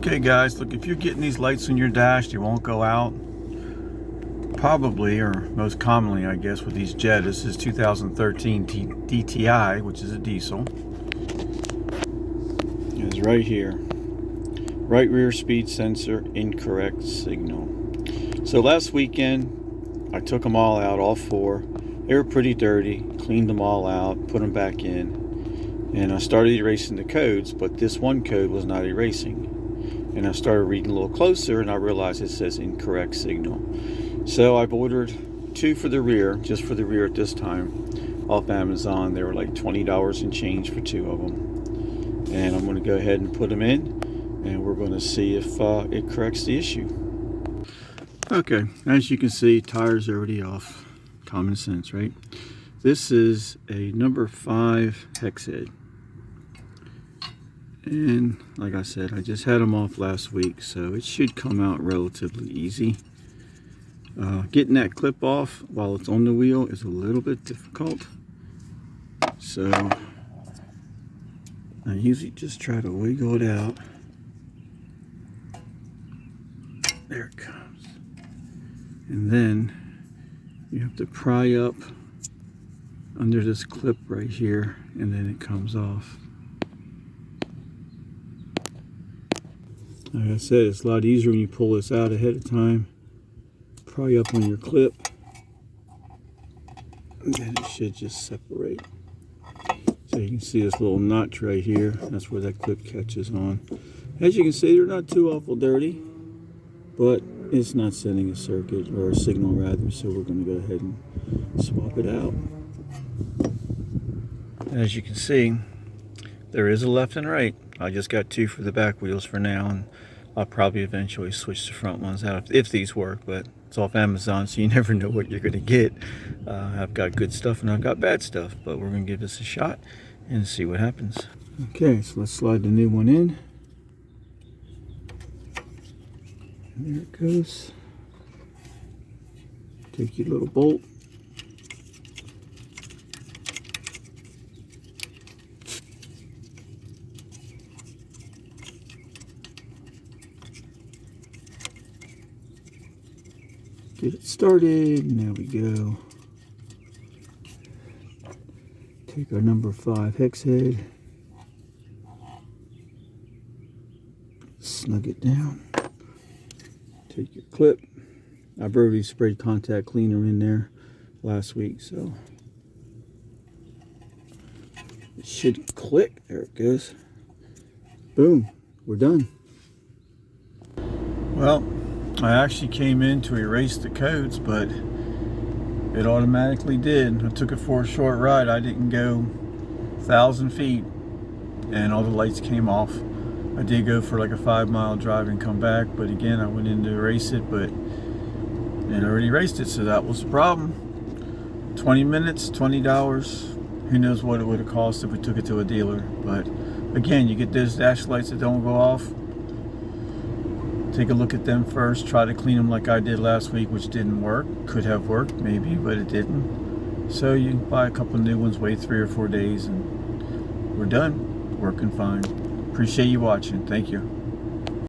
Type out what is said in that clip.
Okay guys, look, if you're getting these lights on your dash, they won't go out. Probably, or most commonly I guess, with these Jetta. This is 2013 DTI, which is a diesel. It's right here. Right rear speed sensor, incorrect signal. So last weekend, I took them all out, all four. They were pretty dirty, cleaned them all out, put them back in. And I started erasing the codes, but this one code was not erasing. And I started reading a little closer, and I realized it says incorrect signal. So I've ordered two for the rear, just for the rear at this time, off Amazon. They were like $20 and change for two of them. And I'm going to go ahead and put them in, and we're going to see if it corrects the issue. Okay, as you can see, tires are already off. Common sense, right? This is a number 5 hex head. And like I said, I just had them off last week, so it should come out relatively easy. Getting that clip off while it's on the wheel is a little bit difficult. So I usually just try to wiggle it out. There it comes. And then you have to pry up under this clip right here, and then it comes off. Like I said, it's a lot easier when you pull this out ahead of time. Pry up on your clip, and then it should just separate. So you can see this little notch right here. That's where that clip catches on. As you can see, they're not too awful dirty, but it's not sending a circuit, or a signal rather, so we're going to go ahead and swap it out. As you can see, there is a left and right. I just got two for the back wheels for now, and I'll probably eventually switch the front ones out if these work, but it's off Amazon, so you never know what you're going to get. I've got good stuff and I've got bad stuff, but we're going to give this a shot and see what happens. Okay, so let's slide the new one in. And there it goes. Take your little bolt. Get it started, and there we go. Take our number 5 hex head, snug it down. Take your clip. I've already sprayed contact cleaner in there last week, so it should click. There it goes. Boom, we're done. Well, I actually came in to erase the codes, but it automatically did. I took it for a short ride. I didn't go 1,000 feet and all the lights came off. I did go for like a 5-mile drive and come back, but again, I went in to erase it, but it already erased it, so that was the problem. 20 minutes, $20. Who knows what it would have cost if we took it to a dealer. But again, you get those dash lights that don't go off. Take a look at them first, try to clean them like I did last week, which didn't work. Could have worked, maybe, but it didn't. So you buy a couple new ones, wait 3 or 4 days, and we're done. Working fine. Appreciate you watching. Thank you.